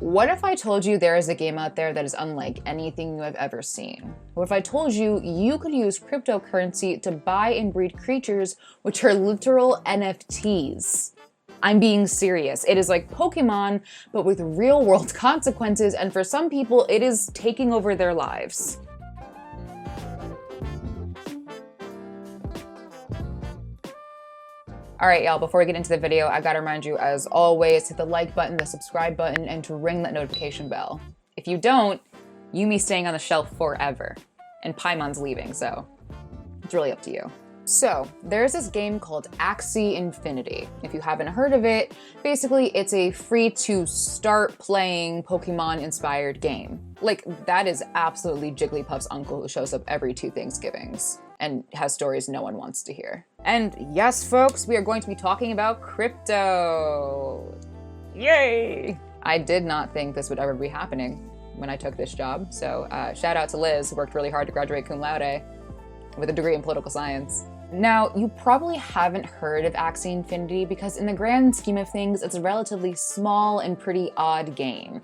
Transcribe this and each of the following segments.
What if I told you there is a game out there that is unlike anything you have ever seen? What if I told you you could use cryptocurrency to buy and breed creatures which are literal NFTs? I'm being serious. It is like Pokemon, but with real world consequences, and for some people, it is taking over their lives. All right, y'all, before we get into the video, I gotta remind you, as always, hit the like button, the subscribe button, and to ring that notification bell. If you don't, you be staying on the shelf forever. And Paimon's leaving, so it's really up to you. So, there's this game called Axie Infinity. If you haven't heard of it, basically it's a free to start playing Pokemon-inspired game. Like, that is absolutely Jigglypuff's uncle who shows up every 2 Thanksgivings and has stories no one wants to hear. And yes, folks, we are going to be talking about crypto. Yay! I did not think this would ever be happening when I took this job, so shout out to Liz, who worked really hard to graduate cum laude with a degree in political science. Now, you probably haven't heard of Axie Infinity because in the grand scheme of things, it's a relatively small and pretty odd game.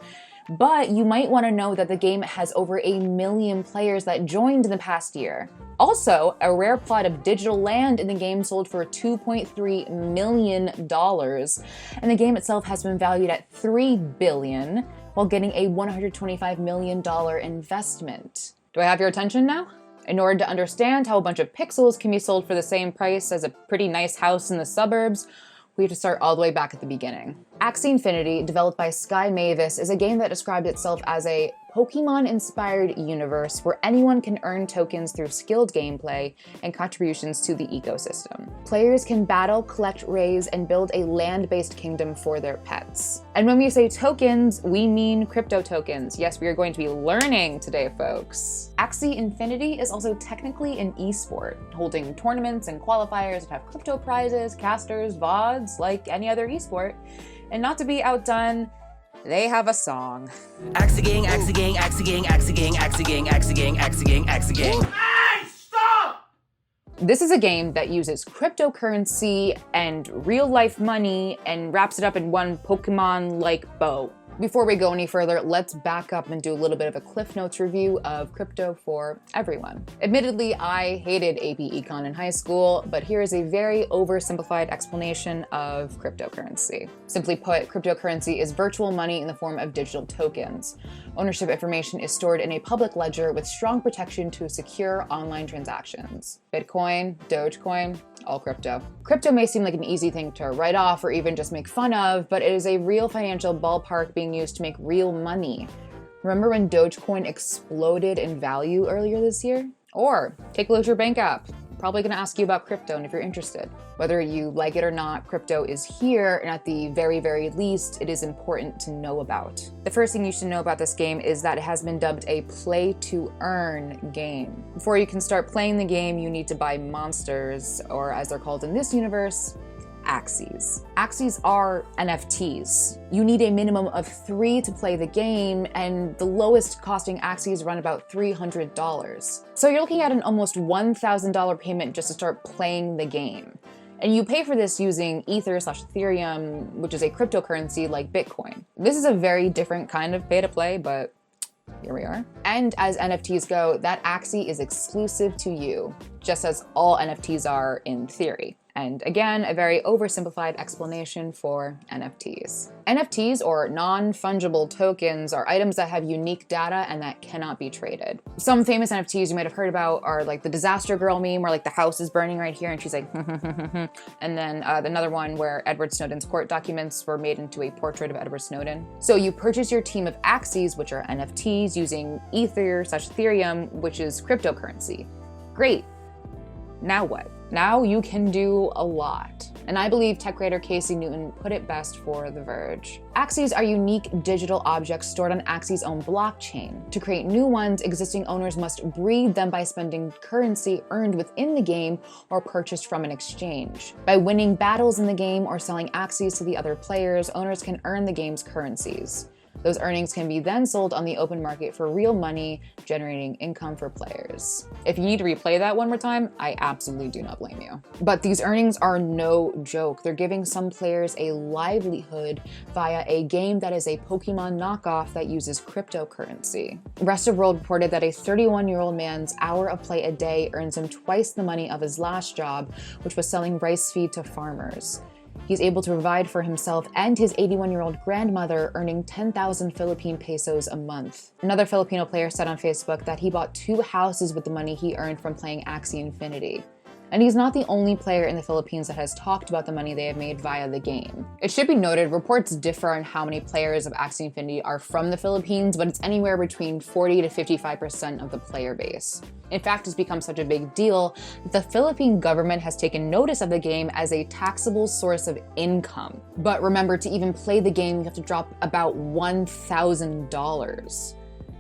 But you might want to know that the game has over 1 million players that joined in the past year. Also, a rare plot of digital land in the game sold for $2.3 million, and the game itself has been valued at $3 billion, while getting a $125 million investment. Do I have your attention now? In order to understand how a bunch of pixels can be sold for the same price as a pretty nice house in the suburbs, we have to start all the way back at the beginning. Axie Infinity, developed by Sky Mavis, is a game that describes itself as a Pokemon-inspired universe where anyone can earn tokens through skilled gameplay and contributions to the ecosystem. Players can battle, collect, raise, and build a land-based kingdom for their pets. And when we say tokens, we mean crypto tokens. Yes, we are going to be learning today, folks. Axie Infinity is also technically an esport, holding tournaments and qualifiers that have crypto prizes, casters, VODs, like any other esport. And not to be outdone, they have a song. Axie gang, Axie gang, Axie gang, Axie gang, Axie gang, Axie gang, Axie gang, Axie gang. Hey, stop! This is a game that uses cryptocurrency and real-life money and wraps it up in one Pokemon-like bow. Before we go any further, let's back up and do a little bit of a Cliff Notes review of crypto for everyone. Admittedly, I hated AP Econ in high school, but here is a very oversimplified explanation of cryptocurrency. Simply put, cryptocurrency is virtual money in the form of digital tokens. Ownership information is stored in a public ledger with strong protection to secure online transactions. Bitcoin, Dogecoin, all crypto. Crypto may seem like an easy thing to write off or even just make fun of, but it is a real financial ballpark being used to make real money. Remember when Dogecoin exploded in value earlier this year? Or take a look at your bank app. Probably gonna ask you about crypto, and if you're interested. Whether you like it or not, crypto is here, and at the very, very least, it is important to know about. The first thing you should know about this game is that it has been dubbed a play-to-earn game. Before you can start playing the game, you need to buy monsters, or as they're called in this universe, Axies. Axies are NFTs. You need a minimum of 3 to play the game, and the lowest costing Axies run about $300. So you're looking at an almost $1,000 payment just to start playing the game. And you pay for this using Ether/Ethereum, which is a cryptocurrency like Bitcoin. This is a very different kind of pay to play, but here we are. And as NFTs go, that Axie is exclusive to you, just as all NFTs are in theory. And again, a very oversimplified explanation for NFTs. NFTs, or non-fungible tokens, are items that have unique data and that cannot be traded. Some famous NFTs you might have heard about are like the Disaster Girl meme, where like the house is burning right here and she's like, and then another one where Edward Snowden's court documents were made into a portrait of Edward Snowden. So you purchase your team of Axies, which are NFTs, using Ether/Ethereum, which is cryptocurrency. Great. Now what? Now you can do a lot. And I believe tech writer Casey Newton put it best for The Verge. Axies are unique digital objects stored on Axie's own blockchain. To create new ones, existing owners must breed them by spending currency earned within the game or purchased from an exchange. By winning battles in the game or selling Axies to the other players, owners can earn the game's currencies. Those earnings can be then sold on the open market for real money, generating income for players. If you need to replay that one more time, I absolutely do not blame you. But these earnings are no joke. They're giving some players a livelihood via a game that is a Pokemon knockoff that uses cryptocurrency. Rest of World reported that a 31-year-old man's hour of play a day earns him twice the money of his last job, which was selling rice feed to farmers. He's able to provide for himself and his 81-year-old grandmother, earning 10,000 Philippine pesos a month. Another Filipino player said on Facebook that he bought 2 houses with the money he earned from playing Axie Infinity. And he's not the only player in the Philippines that has talked about the money they have made via the game. It should be noted, reports differ on how many players of Axie Infinity are from the Philippines, but it's anywhere between 40 to 55% of the player base. In fact, it's become such a big deal that the Philippine government has taken notice of the game as a taxable source of income. But remember, to even play the game, you have to drop about $1,000.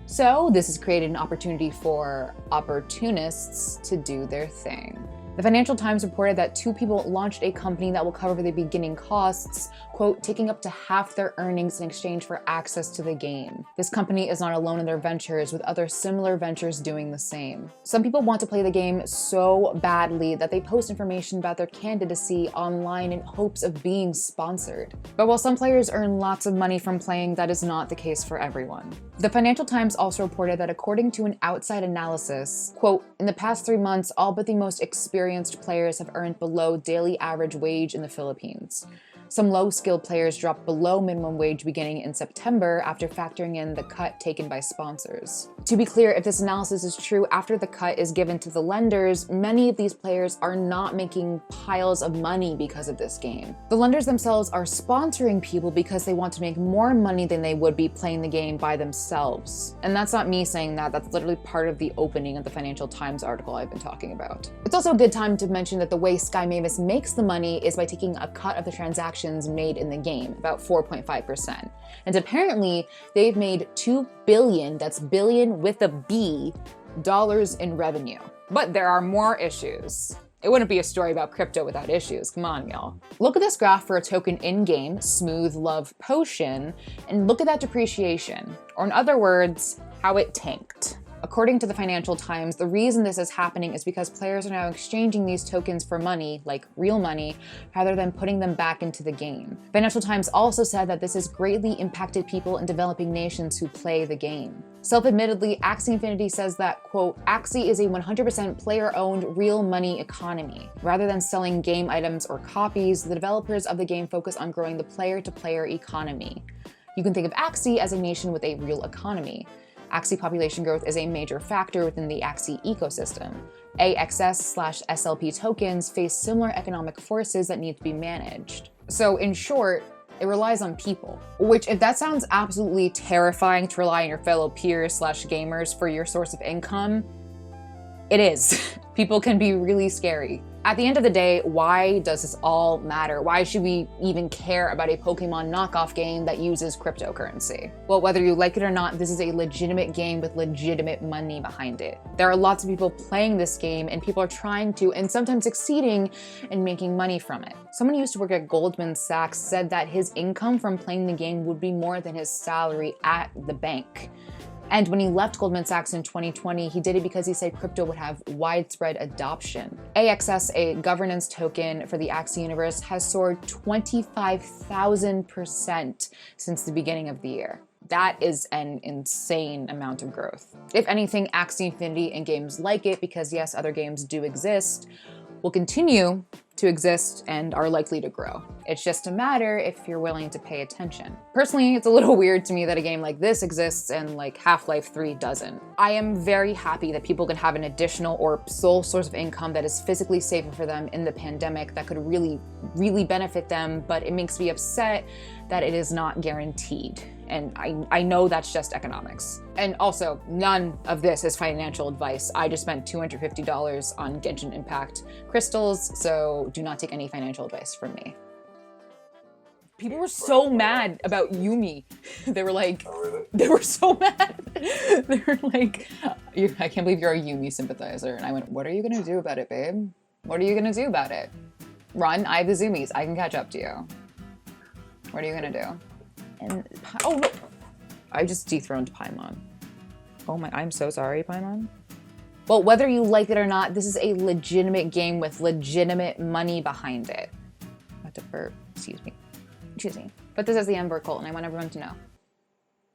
So this has created an opportunity for opportunists to do their thing. The Financial Times reported that 2 people launched a company that will cover the beginning costs, quote, taking up to half their earnings in exchange for access to the game. This company is not alone in their ventures, with other similar ventures doing the same. Some people want to play the game so badly that they post information about their candidacy online in hopes of being sponsored. But while some players earn lots of money from playing, that is not the case for everyone. The Financial Times also reported that according to an outside analysis, quote, in the past 3 months, all but the most experienced players have earned below daily average wage in the Philippines. Some low-skilled players dropped below minimum wage beginning in September after factoring in the cut taken by sponsors. To be clear, if this analysis is true, after the cut is given to the lenders, many of these players are not making piles of money because of this game. The lenders themselves are sponsoring people because they want to make more money than they would be playing the game by themselves. And that's not me saying that, that's literally part of the opening of the Financial Times article I've been talking about. It's also a good time to mention that the way Sky Mavis makes the money is by taking a cut of the transactions made in the game, about 4.5%. And apparently, they've made $2 billion, that's billion with a B, dollars in revenue. But there are more issues. It wouldn't be a story about crypto without issues, come on, y'all. Look at this graph for a token in-game, Smooth Love Potion, and look at that depreciation, or in other words, how it tanked. According to the Financial Times, the reason this is happening is because players are now exchanging these tokens for money, like real money, rather than putting them back into the game. Financial Times also said that this has greatly impacted people in developing nations who play the game. Self-admittedly, Axie Infinity says that, quote, Axie is a 100% player-owned real money economy. Rather than selling game items or copies, the developers of the game focus on growing the player-to-player economy. You can think of Axie as a nation with a real economy. Axie population growth is a major factor within the Axie ecosystem. AXS/SLP tokens face similar economic forces that need to be managed. So in short, it relies on people. Which, if that sounds absolutely terrifying to rely on your fellow peers/gamers for your source of income, it is. People can be really scary. At the end of the day, why does this all matter? Why should we even care about a Pokemon knockoff game that uses cryptocurrency? Well, whether you like it or not, this is a legitimate game with legitimate money behind it. There are lots of people playing this game, and people are trying to, and sometimes succeeding in making money from it. Someone who used to work at Goldman Sachs said that his income from playing the game would be more than his salary at the bank. And when he left Goldman Sachs in 2020, he did it because he said crypto would have widespread adoption. AXS, a governance token for the Axie universe, has soared 25,000% since the beginning of the year. That is an insane amount of growth. If anything, Axie Infinity and games like it, because yes, other games do exist, will continue to exist and are likely to grow. It's just a matter if you're willing to pay attention. Personally, it's a little weird to me that a game like this exists and like Half-Life 3 doesn't. I am very happy that people can have an additional or sole source of income that is physically safer for them in the pandemic that could really benefit them, but it makes me upset that it is not guaranteed. And I know that's just economics. And also, none of this is financial advice. I just spent $250 on Genshin Impact crystals, so do not take any financial advice from me. People were so mad about Yumi. They were like, they were so mad. They were like, I can't believe you're a Yumi sympathizer. And I went, what are you gonna do about it, babe? What are you gonna do about it? Run, I have the zoomies. I can catch up to you. What are you gonna do? And, oh no. I just dethroned Paimon. Oh my, I'm so sorry, Paimon. Well, whether you like it or not, this is a legitimate game with legitimate money behind it. I have to burp, excuse me. But this is the end, Burke, Colten. I want everyone to know.